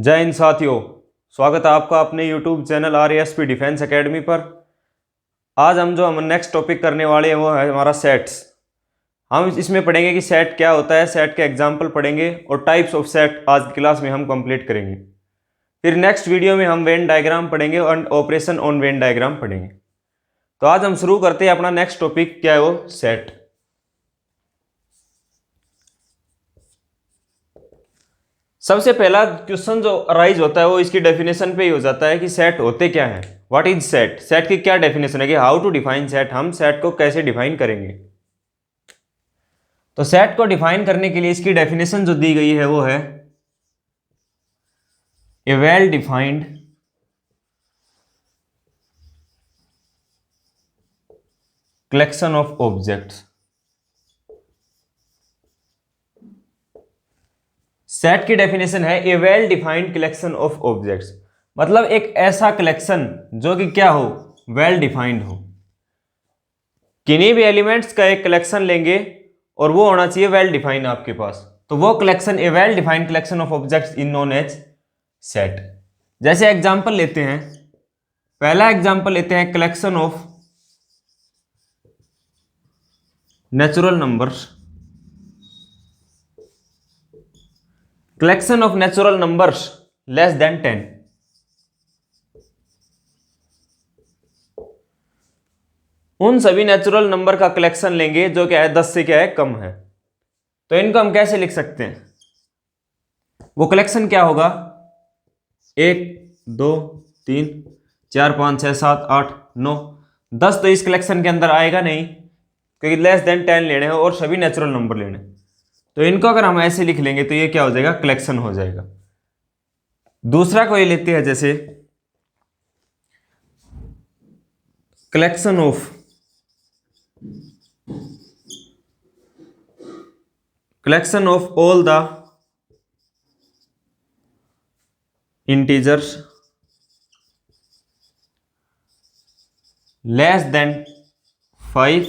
जय हिंद साथियों, स्वागत है आपका अपने YouTube channel RASP defence academy पर। आज हम नेक्स्ट टॉपिक करने वाले हैं वो है हमारा सेट्स। हम इसमें पढ़ेंगे कि सेट क्या होता है, सेट के एग्जाम्पल पढ़ेंगे और टाइप्स ऑफ सेट आज की क्लास में हम कंप्लीट करेंगे। फिर नेक्स्ट वीडियो में हम वेन डायग्राम पढ़ेंगे और ऑपरेशन ऑन वेन डायग्राम पढ़ेंगे। तो आज हम शुरू करते हैं अपना नेक्स्ट टॉपिक, क्या है वो सेट। सबसे पहला क्वेश्चन जो अराइज होता है वो इसकी डेफिनेशन पे ही हो जाता है कि सेट होते क्या हैं। व्हाट इज सेट, सेट की क्या डेफिनेशन है कि हाउ टू डिफाइन सेट, हम सेट को कैसे डिफाइन करेंगे। तो सेट को डिफाइन करने के लिए इसकी डेफिनेशन जो दी गई है वो है a well defined collection of objects. Set की डेफिनेशन है a well defined collection of objects, मतलब एक ऐसा कलेक्शन जो कि क्या हो, वेल डिफाइंड हो। किन्हीं भी एलिमेंट्स का एक कलेक्शन लेंगे और वो होना चाहिए वेल डिफाइंड आपके पास, तो वो collection a well defined collection of objects in known as set. जैसे एग्जांपल लेते हैं, पहला एग्जांपल लेते हैं collection of natural numbers. Collection of natural numbers less than 10। उन सभी नेचुरल नंबर का कलेक्शन लेंगे जो क्या है 10 से क्या है कम है। तो इनको हम कैसे लिख सकते हैं, वो कलेक्शन क्या होगा, 1 2 3 4 5 6 7 8 9 10। तो इस कलेक्शन के अंदर आएगा नहीं क्योंकि लेस देन 10 लेने हैं और सभी नेचुरल नंबर लेने। तो इनको अगर हम ऐसे लिख लेंगे तो ये क्या हो जाएगा, कलेक्शन हो जाएगा। दूसरा कोई लेते हैं, जैसे collection of all the integers less than 5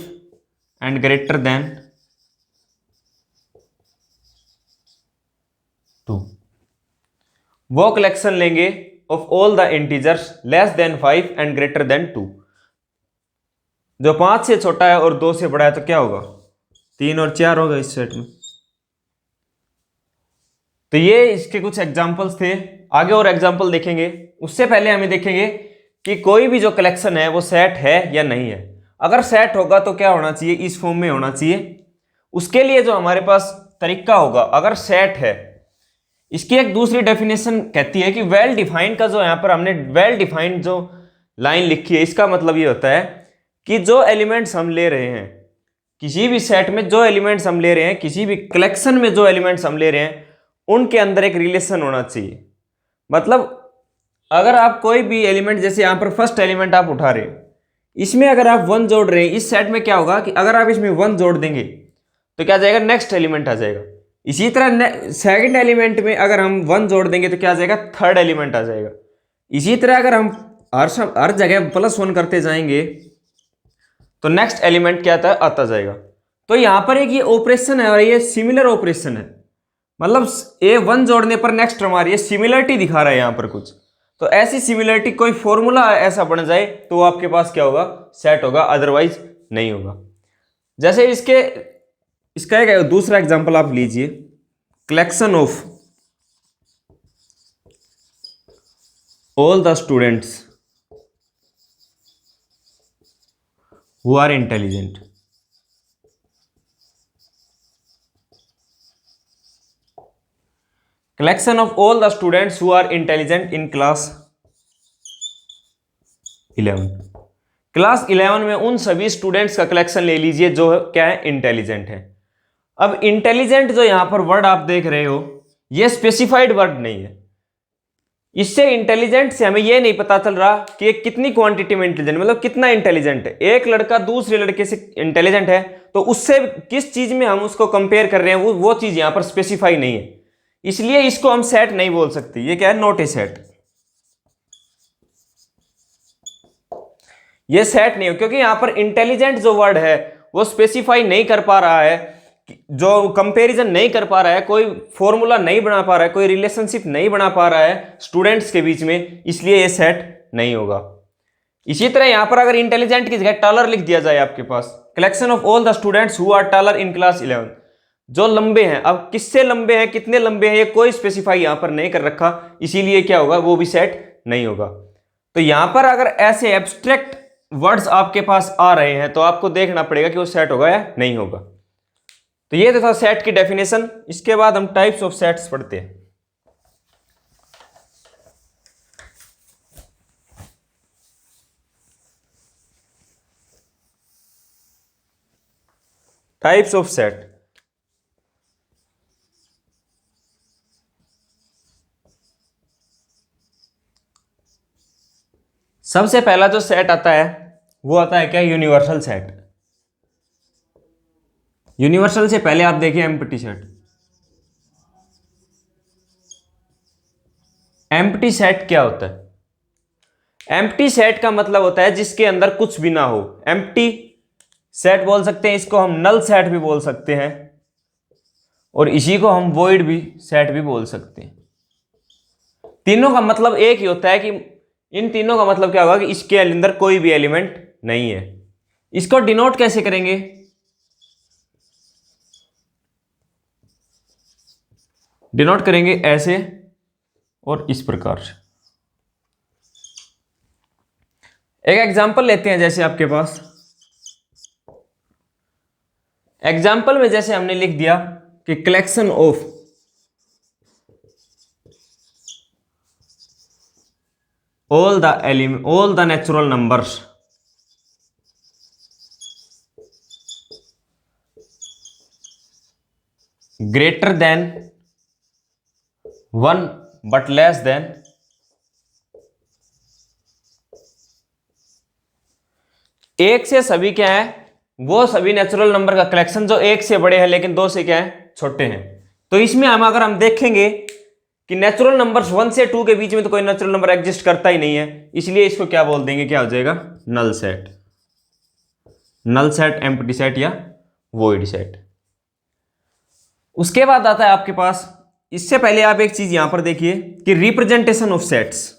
and greater than 2। वो कलेक्शन लेंगे of all the integers less than 5 and greater than 2। जो 5 से छोटा है और 2 से बड़ा है तो क्या होगा, 3 और 4 होगा इस सेट में। तो ये इसके कुछ एग्जांपल्स थे, आगे और एग्जांपल देखेंगे। उससे पहले हमें देखेंगे कि कोई भी जो कलेक्शन है वो सेट है या नहीं है। अगर सेट होगा तो क्या होना चाहिए, इस फॉर्म में होना चाहिए। उसके लिए जो हमारे पास तरीका होगा, अगर सेट है, इसकी एक दूसरी डेफिनेशन कहती है कि वेल डिफाइंड का जो यहां पर हमने वेल डिफाइंड जो लाइन लिखी है, इसका मतलब ये होता है कि जो एलिमेंट्स हम ले रहे हैं किसी भी सेट में, जो एलिमेंट्स हम ले रहे हैं किसी भी कलेक्शन में, जो एलिमेंट्स हम ले रहे हैं उनके अंदर एक रिलेशन होना चाहिए। मतलब अगर आप कोई भी एलिमेंट, जैसे यहां पर फर्स्ट एलिमेंट आप उठा रहे हैं, इसमें अगर आप 1 जोड़ रहे हैं, इस सेट में क्या होगा कि अगर आप इसमें 1 जोड़ देंगे तो क्या जाएगा, नेक्स्ट एलिमेंट आ जाएगा। इसी तरह सेकंड एलिमेंट में अगर हम 1 जोड़ देंगे तो क्या आ जाएगा, थर्ड एलिमेंट आ जाएगा। इसी तरह अगर हम हर जगह +1 करते जाएंगे तो नेक्स्ट एलिमेंट क्या आता जाएगा। तो यहां पर एक ये ऑपरेशन है और ये सिमिलर ऑपरेशन है, मतलब A1 जोड़ने पर नेक्स्ट हमारी ये सिमिलरिटी दिखा रहा है यहां पर कुछ। तो ऐसी सिमिलरिटी कोई फॉर्मूला ऐसा बन जाए तो आपके पास क्या होगा, सेट होगा, अदरवाइज नहीं होगा। जैसे इसका एक दूसरा एग्जांपल आप लीजिए, collection of all the students who are intelligent. Collection of all the students who are intelligent in class 11। Class 11 में उन सभी स्टूडेंट्स का कलेक्शन ले लीजिए जो क्या है, इंटेलिजेंट है। अब इंटेलिजेंट जो यहां पर वर्ड आप देख रहे हो, ये स्पेसिफाइड वर्ड नहीं है। इससे इंटेलिजेंट से हमें यह नहीं पता चल रहा कि ये कितनी क्वांटिटी में इंटेलिजेंट, मतलब कितना इंटेलिजेंट है। एक लड़का दूसरे लड़के से इंटेलिजेंट है तो उससे किस चीज में हम उसको कंपेयर कर रहे हैं, वो चीज यहां पर स्पेसिफाई नहीं है, इसलिए इसको हम सेट नहीं बोल सकते। ये क्या है, नॉट ए सेट। ये सेट नहीं हो क्योंकि यहां पर इंटेलिजेंट जो वर्ड है वो स्पेसिफाई नहीं कर पा रहा है जो कंपैरिजन नहीं कर पा रहा है, कोई फॉर्मूला नहीं बना पा रहा है, कोई रिलेशनशिप नहीं बना पा रहा है स्टूडेंट्स के बीच में, इसलिए ये सेट नहीं होगा। इसी तरह यहां पर अगर इंटेलिजेंट की जगह टॉलर लिख दिया जाए आपके पास, collection of all the students who are taller in class 11, जो लंबे हैं, अब किससे लंबे हैं, कितने लंबे हैं, ये कोई स्पेसिफाई यहां पर नहीं कर रखा, इसीलिए क्या होगा, वो भी सेट नहीं होगा। तो यहां पर अगर ऐसे एब्स्ट्रैक्ट वर्ड्स आपके पास आ रहे हैं तो आपको देखना पड़ेगा कि वो सेट होगा या नहीं होगा। तो ये तो था सेट की डेफिनेशन। इसके बाद हम टाइप्स ऑफ सेट्स पढ़ते हैं। टाइप्स ऑफ सेट, सबसे पहला जो सेट आता है वो आता है क्या, यूनिवर्सल सेट। यूनिवर्सल से पहले आप देखिए एम्प्टी सेट। एम्प्टी सेट क्या होता है? एम्प्टी सेट का मतलब होता है जिसके अंदर कुछ भी ना हो, एम्प्टी सेट बोल सकते हैं, इसको हम नल सेट भी बोल सकते हैं, और इसी को हम वॉइड भी सेट भी बोल सकते हैं। तीनों का मतलब एक ही होता है कि इन तीनों का मतलब क्या होगा कि इसके अंदर कोई भी एलिमेंट नहीं है। इसको डिनोट कैसे करेंगे? डिनोट करेंगे ऐसे और इस प्रकार से। एक एग्जांपल लेते हैं, जैसे आपके पास एग्जाम्पल में जैसे हमने लिख दिया कि collection of all the natural numbers greater than 1 but less than एक से सभी क्या है, वो सभी नेचुरल नंबर का कलेक्शन जो एक से बड़े हैं लेकिन दो से क्या है, छोटे हैं। तो इसमें अगर हम देखेंगे कि नेचुरल नंबर्स 1 से 2 के बीच में तो कोई नेचुरल नंबर एग्जिस्ट करता ही नहीं है, इसलिए इसको क्या बोल देंगे, क्या हो जाएगा, null set. Null set, empty set या वॉइड सेट। उसके बाद आता है आपके पास, इससे पहले आप एक चीज यहां पर देखिए कि representation of sets.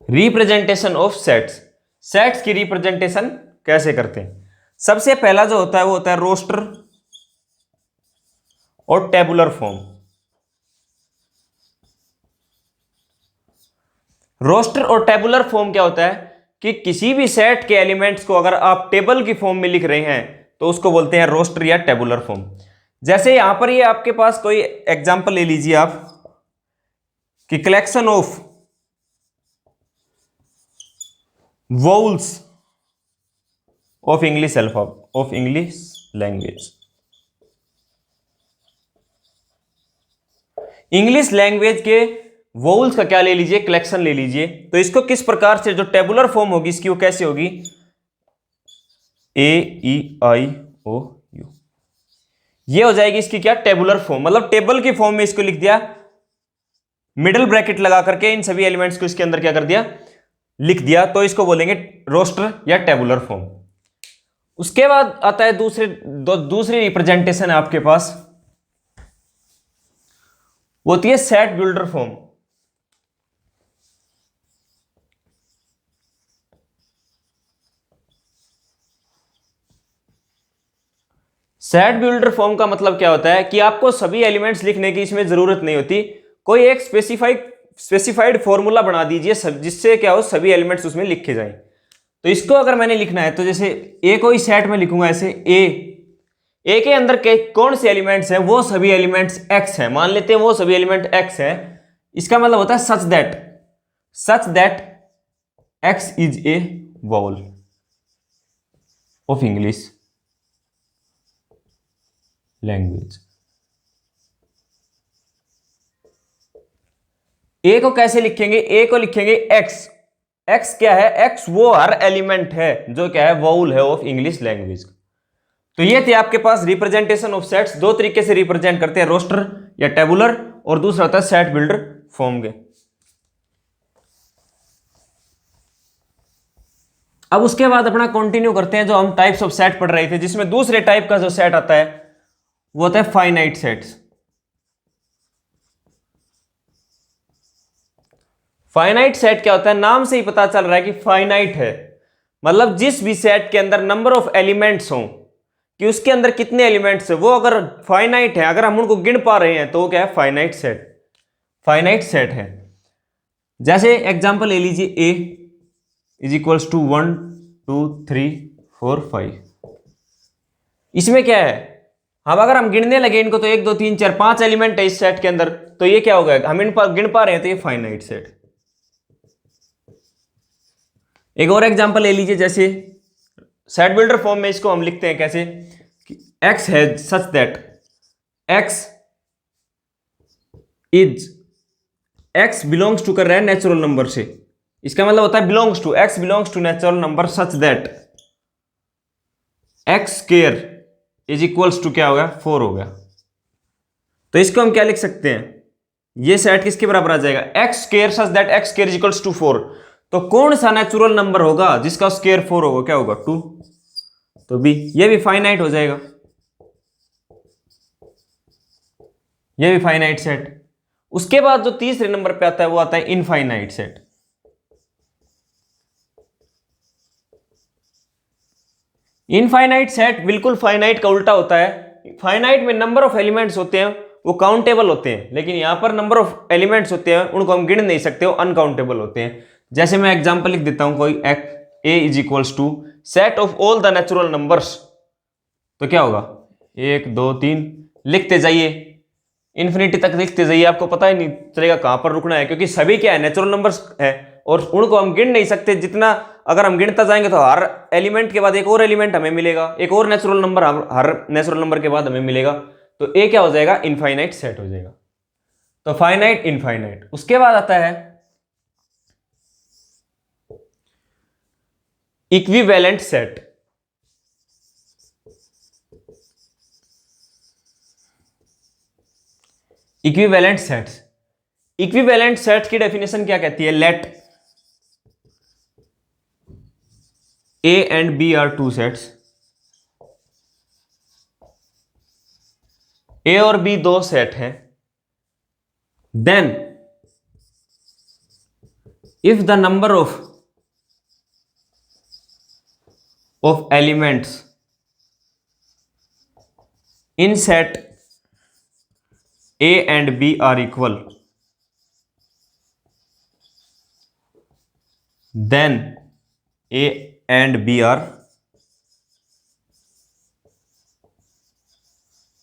Representation of sets, sets की रिप्रेजेंटेशन कैसे करते हैं? सबसे पहला जो होता है वो होता है रोस्टर और टेबुलर फॉर्म। रोस्टर और टेबुलर फॉर्म क्या होता है कि किसी भी सेट के एलिमेंट्स को अगर आप टेबल की फॉर्म में लिख रहे हैं तो उसको बोलते हैं रोस्टर या टेबुलर फॉर्म। जैसे यहां पर ये आपके पास कोई एग्जांपल ले लीजिए आप कि collection of vowels of English alphabet of English language. English language के वोल्स का क्या ले लीजिए, कलेक्शन ले लीजिए। तो इसको किस प्रकार से, जो टेबुलर फॉर्म होगी इसकी वो कैसे होगी, AEIOU, ये हो जाएगी इसकी क्या, टेबुलर फॉर्म। मतलब टेबल की फॉर्म में इसको लिख दिया, मिडिल ब्रैकेट लगा करके इन सभी एलिमेंट्स को इसके अंदर क्या कर दिया, लिख दिया, तो इसको बोलेंगे रोस्टर या टेबुलर फॉर्म। उसके बाद आता है दूसरी रिप्रेजेंटेशन है आपके पास, वो होती है set builder form. Set builder form का मतलब क्या होता है कि आपको सभी एलिमेंट्स लिखने की इसमें जरूरत नहीं होती, कोई एक स्पेसिफाइड फॉर्मूला बना दीजिए जिससे क्या हो, सभी एलिमेंट्स उसमें लिखे जाएं। तो इसको अगर मैंने लिखना है तो जैसे ए को इस सेट में लिखूंगा ऐसे, ए के अंदर कौन से एलिमेंट्स हैं, वो सभी एलिमेंट्स एक्स है, मान लेते हैं वो सभी एलिमेंट एक्स है। इसका मतलब होता है such that x is a vowel of English language. A को कैसे लिखेंगे, ए को लिखेंगे एक्स। एक्स क्या है, एक्स वो हर एलिमेंट है जो क्या है, वोल है ऑफ इंग्लिश लैंग्वेज। तो ये थे आपके पास रिप्रेजेंटेशन ऑफ सेट्स। दो तरीके से रिप्रेजेंट करते हैं, रोस्टर या टेबुलर, और दूसरा होता है सेट बिल्डर फॉर्म के। अब उसके बाद अपना कंटिन्यू करते हैं, जो हम टाइप्स ऑफ सेट पढ़ रहे थे, जिसमें दूसरे टाइप का जो सेट आता है वो होता है फाइनाइट सेट्स। फाइनाइट सेट क्या होता है, नाम से ही पता चल रहा है कि फाइनाइट है, मतलब जिस भी सेट के अंदर नंबर ऑफ एलिमेंट्स हो, कि उसके अंदर कितने एलिमेंट्स है, वो अगर फाइनाइट है, अगर हम उनको गिन पा रहे हैं तो वो क्या है, फाइनाइट सेट, फाइनाइट सेट है। जैसे एग्जांपल ले लीजिए, ए इज इक्वल्स टू 1 2 3 4 5। इसमें क्या है, हम अगर हम गिनने लगे इनको तो 1 2 3 4 5 एलिमेंट है इस सेट के अंदर, तो ये क्या हो गया, हम इन पर गिन पा रहे हैं तो ये फाइनाइट सेट। एक और एग्जांपल ले लीजिए, जैसे सेट बिल्डर फॉर्म में इसको हम लिखते हैं कैसे, कि x has such that x is, x belongs to कर रहा है नेचुरल नंबर से, इसका मतलब होता है belongs to, x belongs to natural number such that x square is equals to क्या हो गया, 4 हो गया। तो इसको हम क्या लिख सकते हैं, ये सेट किसके बराबर आ जाएगा, x square such that x square is equals to 4। तो कौन सा नेचुरल नंबर होगा जिसका स्क्वायर 4 होगा, क्या होगा, 2। तो बी, ये भी फाइनाइट हो जाएगा, ये भी फाइनाइट सेट। उसके बाद जो तीसरे नंबर पे आता है वो आता है इनफाइनाइट सेट। इनफाइनाइट सेट बिल्कुल फाइनाइट का उल्टा होता है। फाइनाइट में नंबर ऑफ एलिमेंट्स होते हैं वो काउंटेबल होते हैं, लेकिन यहां पर नंबर ऑफ एलिमेंट्स होते हैं उनको हम गिन नहीं सकते, वो अनकाउंटेबल होते हैं। जैसे मैं एग्जांपल लिख देता हूं, कोई A is equals to set of all the natural numbers, तो क्या होगा, 1 2 3 लिखते जाइए, इन्फिनिटी तक लिखते जाइए, आपको पता ही नहीं चलेगा कहां पर रुकना है, क्योंकि सभी क्या है, नेचुरल नंबर्स है और उनको हम गिन नहीं सकते। जितना अगर हम गिनता जाएंगे तो हर एलिमेंट के बाद एक और एलिमेंट हमें मिलेगा, एक और नेचुरल नंबर हर नेचुरल नंबर के बाद हमें मिलेगा, तो ए क्या हो जाएगा, इनफाइनाइट सेट हो जाएगा। तो फाइनाइट इनफाइनाइट। उसके बाद आता है equivalent set. Equivalent sets, equivalent sets की डेफिनेशन क्या कहती है, late A and B are two sets, A और B दो सेट हैं, then if the number of elements in set A and B are equal, then A and B are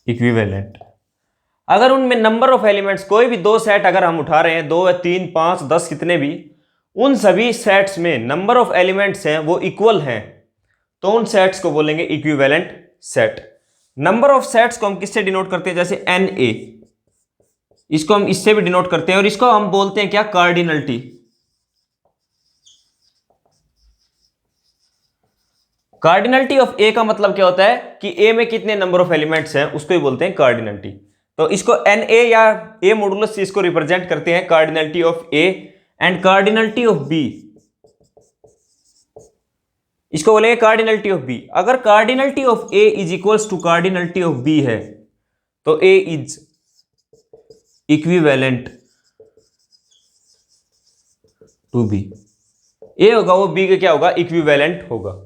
equivalent. अगर उनमें number of elements, कोई भी दो set अगर हम उठा रहे हैं, 2 या 3 5 10 कितने भी, उन सभी सेट्स में नंबर ऑफ एलिमेंट्स हैं वो इक्वल हैं, तो उन सेट्स को बोलेंगे equivalent set. Number of sets को हम किससे डिनोट करते हैं, जैसे NA, इसको हम इससे भी डिनोट करते हैं, और इसको हम बोलते हैं क्या, कार्डिनलिटी। कार्डिनलिटी ऑफ ए का मतलब क्या होता है कि ए में कितने नंबर ऑफ एलिमेंट्स हैं, उसको ही बोलते हैं कार्डिनलिटी। तो इसको NA या ए मॉडुलस से इसको रिप्रेजेंट करते हैं, cardinality of A and cardinality of B, इसको बोलेंगे कार्डिनलिटी ऑफ बी। अगर cardinality of A is equals to cardinality of B है, तो A is equivalent to B, A होगा वो बी का क्या होगा, इक्विवेलेंट होगा।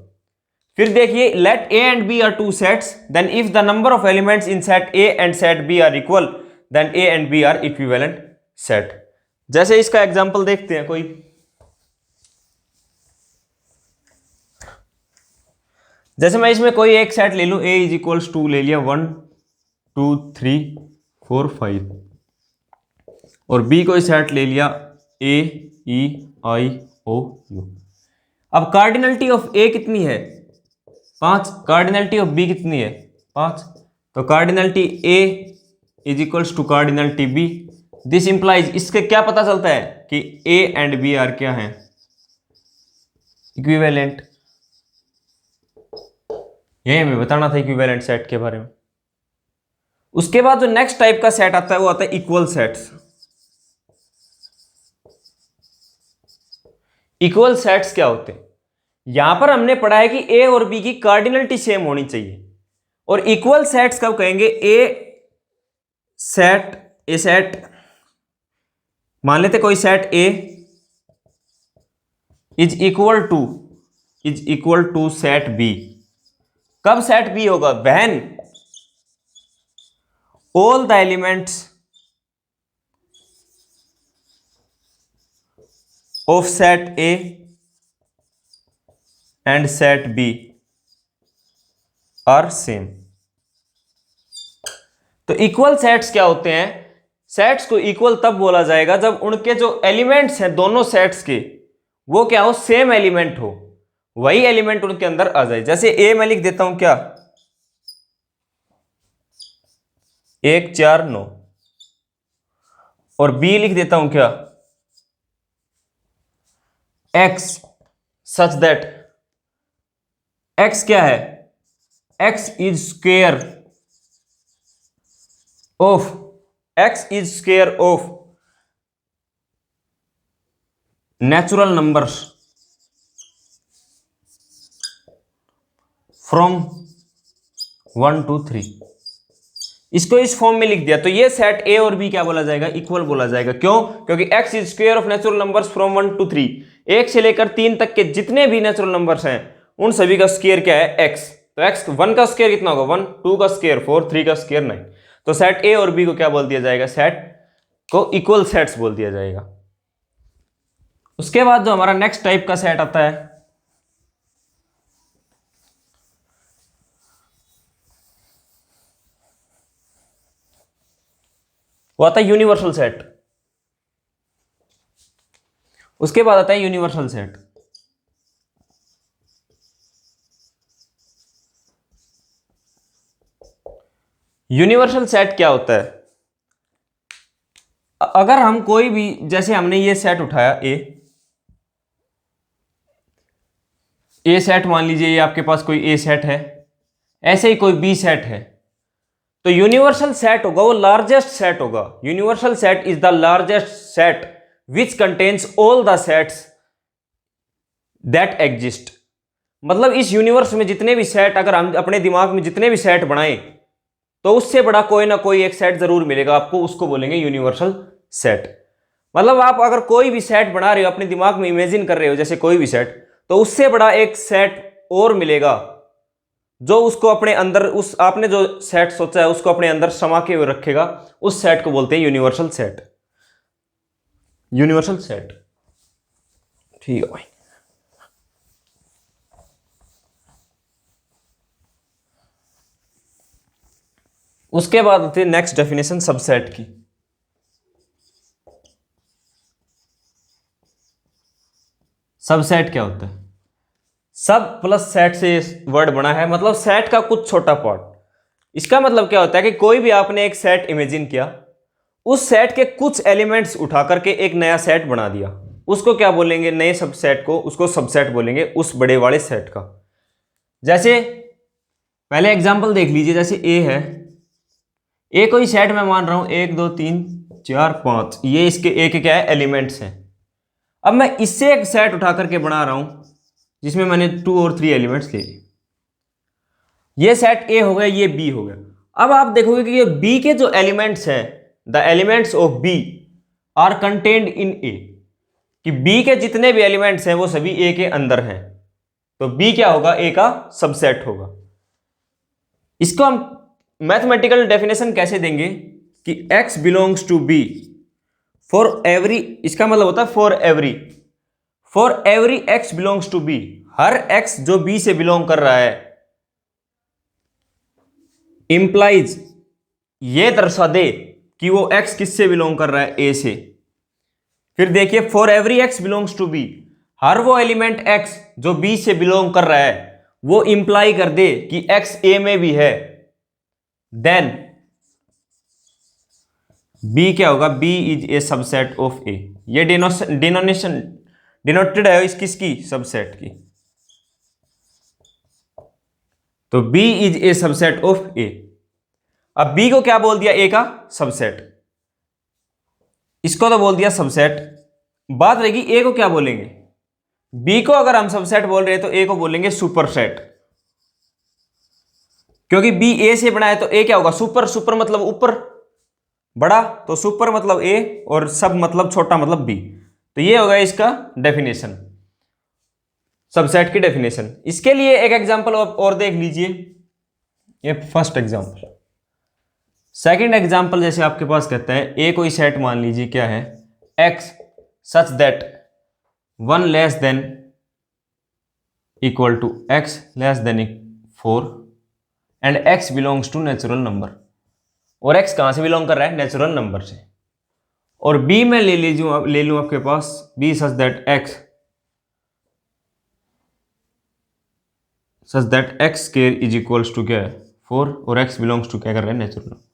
फिर देखिए, let A and B are two sets, then if the number of elements in set A and set B are equal, then A and B are equivalent set. जैसे इसका एग्जांपल देखते हैं, कोई जैसे मैं इसमें कोई एक सेट ले लूं, ए इज इक्वल्स टू ले लिया 1 2 3 4 5, और बी कोई सेट ले लिया A E I O U। अब कार्डिनलिटी ऑफ ए कितनी है, 5, कार्डिनलिटी ऑफ बी कितनी है, 5, तो cardinality A is equals to cardinality B. This implies, इसके क्या पता चलता है कि ए एंड बी आर क्या हैं, इक्विवेलेंट। यही हमें बताना था इक्विवेलेंट सेट के बारे में। उसके बाद जो नेक्स्ट टाइप का सेट आता है वो आता है इक्वल सेट्स। इक्वल सेट्स क्या होते हैं, यहां पर हमने पढ़ा है कि ए और बी की कार्डिनलिटी सेम होनी चाहिए। और इक्वल सेट्स कब कहेंगे? ए सेट मान लेते कोई set A is equal to set B. कब सेट बी होगा? When all the elements of set A and set B are same. तो इक्वल सेट्स क्या होते हैं? सेट्स को इक्वल तब बोला जाएगा जब उनके जो एलिमेंट्स हैं दोनों सेट्स के, वो क्या हो? सेम एलिमेंट हो, वही एलिमेंट उनके अंदर आ जाए। जैसे ए मैं लिख देता हूं क्या? 1 4 9 और बी लिख देता हूं क्या? x सच दैट x क्या है? x is square of natural numbers from 1 to 3। इसको इस फॉर्म में लिख दिया तो ये सेट ए और बी क्या बोला जाएगा? इक्वल बोला जाएगा। क्यों? क्योंकि x is square of natural numbers from 1 to 3। 1 से लेकर 3 तक के जितने भी नेचुरल नंबर्स हैं उन सभी का स्क्वायर क्या है? x। तो x 1 का स्क्वायर कितना होगा? 1, 2 का स्क्वायर 4, 3 का स्क्वायर 9। तो सेट ए और बी को क्या बोल दिया जाएगा? सेट को इक्वल सेट्स बोल दिया जाएगा। उसके बाद जो हमारा नेक्स्ट टाइप का सेट आता है वो आता है यूनिवर्सल सेट। उसके बाद आता है यूनिवर्सल सेट। यूनिवर्सल सेट क्या होता है? अगर हम कोई भी, जैसे हमने ये सेट उठाया ए सेट मान लीजिए, ये आपके पास कोई ए सेट है, ऐसे ही कोई बी सेट है, तो यूनिवर्सल सेट होगा वो लार्जेस्ट सेट होगा। Universal set is the largest set which contains all the sets that exist. मतलब इस यूनिवर्स में जितने भी सेट, अगर हम अपने दिमाग में जितने भी सेट बनाएं तो उससे बड़ा कोई ना कोई एक सेट जरूर मिलेगा आपको, उसको बोलेंगे यूनिवर्सल सेट। मतलब आप अगर कोई भी सेट बना रहे हो, अपने दिमाग में इमेजिन कर रहे हो जैसे कोई भी सेट, तो उससे बड़ा एक सेट और मिलेगा जो उसको अपने अंदर, उस आपने जो सेट सोचा है उसको अपने अंदर समा के हुए रखेगा। उस सेट को बोलते हैं यूनिवर्सल सेट। यूनिवर्सल सेट, ठीक है भाई। उसके बाद आती है नेक्स्ट डेफिनेशन सबसेट की। सबसेट क्या होता है? सब प्लस सेट से वर्ड बना है, मतलब सेट का कुछ छोटा पार्ट। इसका मतलब क्या होता है कि कोई भी आपने एक सेट इमेजिन किया, उस सेट के कुछ एलिमेंट्स उठा करके एक नया सेट बना दिया, उसको क्या बोलेंगे? नए सबसेट को, उसको सबसेट बोलेंगे, उस बड़े वाले सेट का। जैसे पहले एग्जांपल देख लीजिए, जैसे ए है, ए कोई सेट मैं मान रहा हूं 1 2 3 4 5, ये इसके ए के क्या है? एलिमेंट्स हैं। अब मैं इससे एक सेट उठा करके बना रहा हूं जिसमें मैंने 2 और 3 एलिमेंट्स ले लिए। ये सेट ए हो गया, ये बी हो गया। अब आप देखोगे कि ये बी के जो एलिमेंट्स हैं, the elements of B are contained in A, कि बी के जितने भी एलिमेंट्स हैं वो सभी ए के अंदर हैं। तो बी क्या होगा? ए का सबसेट होगा। इसको हम मैथमेटिकल डेफिनेशन कैसे देंगे कि x belongs to B for every, इसका मतलब होता है for every x belongs to B, हर x जो b से बिलोंग कर रहा है, इंप्लाइज, ये दर्शा दे कि वो x किससे बिलोंग कर रहा है? a से। फिर देखिए for every x belongs to B, हर वो एलिमेंट x जो b से बिलोंग कर रहा है वो इंप्लाई कर दे कि x a में भी है, देन b क्या होगा? b is a subset of a। ये डिनोटेड है किसकी? सबसेट की। तो b is a subset of a। अब b को क्या बोल दिया? a का सबसेट, इसको तो बोल दिया सबसेट। बात रहेगी a को क्या बोलेंगे? बी को अगर हम सबसेट बोल रहे हैं तो ए को बोलेंगे सुपरसेट, क्योंकि बी ए से बना है तो ए क्या होगा, सुपर। सुपर मतलब ऊपर, बड़ा, तो सुपर मतलब ए और सब मतलब छोटा मतलब बी। तो ये होगा इसका डेफिनेशन, सबसेट की डेफिनेशन। इसके लिए एक एग्जांपल और देख लीजिए, ये फर्स्ट एग्जांपल। सेकंड एग्जांपल जैसे आपके पास कहता है ए कोई सेट मान लीजिए क्या है, x such that 1 less than equal to x less than 4 and x belongs to natural number. और एक्स कहां से बिलोंग कर रहा है, नेचुरल नंबर से। और बी में ले लूं आपके पास B such that x square is equals to क्या है 4 और एक्स बिलोंग्स टू क्या कर रहे हैं, नेचुरल नंबर।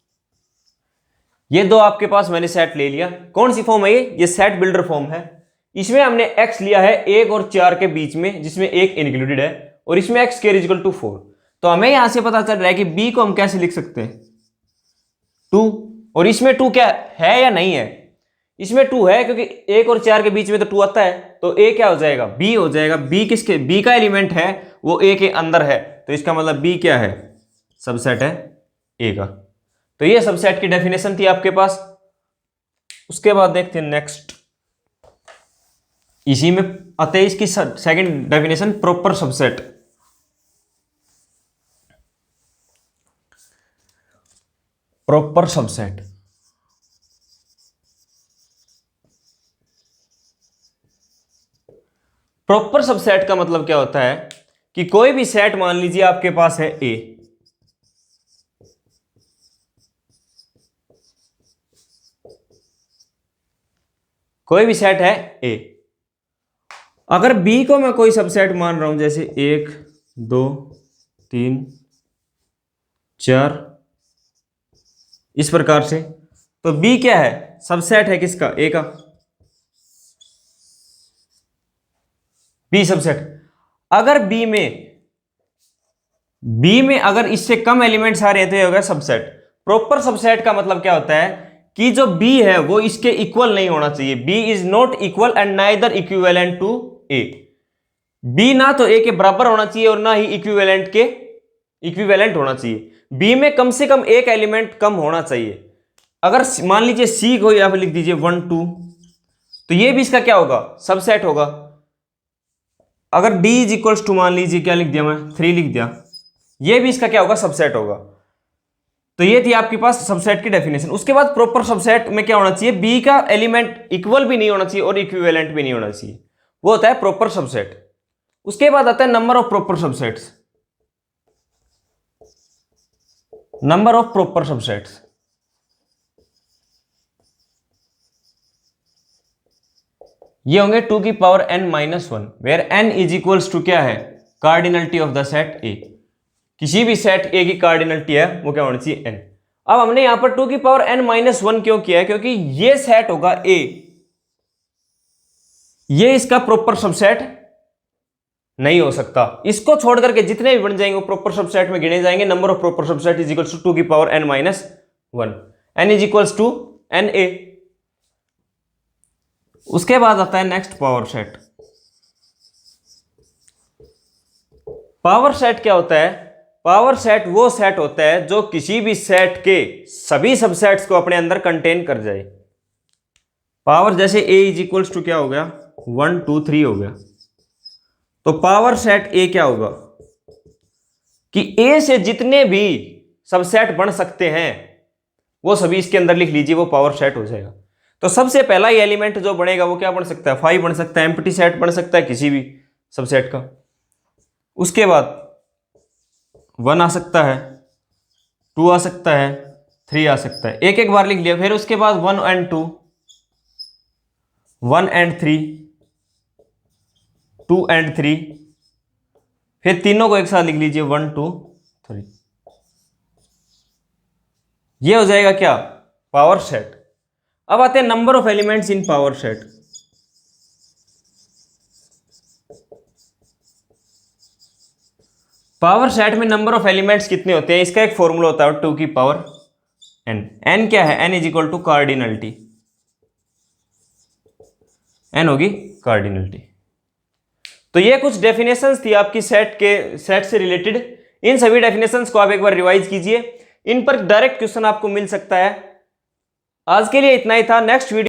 ये दो आपके पास मैंने सेट ले लिया। कौन सी फॉर्म है ये सेट बिल्डर फॉर्म है। इसमें हमने x लिया है 1 और 4 के बीच में, जिसमें 1 इंक्लूडेड है, और इसमें x square is equal to 4। तो हमें यहां से पता चल रहा है कि b को हम कैसे लिख सकते हैं, 2। और इसमें 2 क्या है या नहीं है, इसमें 2 है, क्योंकि 1 और 4 के बीच में तो 2 आता है, तो a क्या हो जाएगा, b हो जाएगा। b किसके, b का एलिमेंट है वो a के अंदर है, तो इसका मतलब b क्या है, सबसेट है a का। तो ये सबसेट की डेफिनेशन थी आपके पास। उसके बाद देखते हैं नेक्स्ट, इसी में आते हैं इसकी second definition, proper subset. Proper subset, proper subset का मतलब क्या होता है कि कोई भी सेट मान लीजिए आपके पास है ए, कोई भी सेट है ए, अगर बी को मैं कोई सबसेट मान रहा हूं जैसे 1 2 3 4 इस प्रकार से, तो बी क्या है, सबसेट है किसका, ए का, बी सबसेट। अगर बी में अगर इससे कम एलिमेंट्स आ रहे हैं तो ये होगा सबसेट। प्रॉपर सबसेट का मतलब क्या होता है कि जो b है वो इसके इक्वल नहीं होना चाहिए, b is not equal and neither equivalent to a। b ना तो a के बराबर होना चाहिए और ना ही इक्विवेलेंट होना चाहिए। b में कम से कम एक एलिमेंट कम होना चाहिए। अगर मान लीजिए c को यहां पर लिख दीजिए 1 2, तो ये भी इसका क्या होगा, सबसेट होगा। अगर d इज इक्वल्स टू मान लीजिए क्या लिख दिया मैं, 3 लिख दिया, ये भी इसका क्या होगा, सबसेट होगा। तो ये थी आपके पास सबसेट की डेफिनेशन। उसके बाद प्रॉपर सबसेट में क्या होना चाहिए, बी का एलिमेंट इक्वल भी नहीं होना चाहिए और इक्विवेलेंट भी नहीं होना चाहिए, वो होता है प्रॉपर सबसेट। उसके बाद आता है number of proper subsets. Number of proper subsets, ये होंगे 2 की power n minus 1, where n is equals to क्या है, cardinality of the set A. किसी भी सेट ए की कार्डिनलिटी है वो क्या होनी चाहिए, n। अब हमने यहां पर 2 की पावर n माइनस 1 क्यों किया है, क्योंकि ये सेट होगा ए, ये इसका प्रॉपर सबसेट नहीं हो सकता। इसको छोड़ करके जितने भी बन जाएंगे वो प्रॉपर सबसेट में गिने जाएंगे। Number of proper subset is equals to 2 की power n minus 1, n is equals to n a। उसके बाद आता है next power set. Power set क्या होता है, पावर सेट वो सेट होता है जो किसी भी सेट के सभी सबसेट्स को अपने अंदर कंटेन कर जाए। पावर जैसे a इज इक्वल्स टू क्या हो गया, 1 2 3 हो गया, तो पावर सेट a क्या होगा कि a से जितने भी सबसेट बन सकते हैं वो सभी इसके अंदर लिख लीजिए, वो पावर सेट हो जाएगा। तो सबसे पहला ही एलिमेंट जो बनेगा वो क्या बन सकता है, 5 बन सकता है, एम्प्टी सेट बन सकता है किसी भी सबसेट का। उसके बाद 1 आ सकता है, 2 आ सकता है, 3 आ सकता है, एक एक बार लिख लिया। फिर उसके बाद 1 and 2, 1 and 3, 2 and 3, फिर तीनों को एक साथ लिख लीजिए 1 2 3। ये हो जाएगा क्या, पावर सेट। अब आते हैं number of elements in power set. Power set में नंबर ऑफ एलिमेंट्स कितने होते हैं, इसका एक फॉर्मूला होता है 2 की पावर n। n क्या है, n is equal to cardinality, n होगी कार्डिनलिटी। तो ये कुछ डेफिनेशंस थी आपकी सेट से रिलेटेड। इन सभी डेफिनेशंस को आप एक बार रिवाइज कीजिए, इन पर डायरेक्ट क्वेश्चन आपको मिल सकता है। आज के लिए इतना ही था। Next video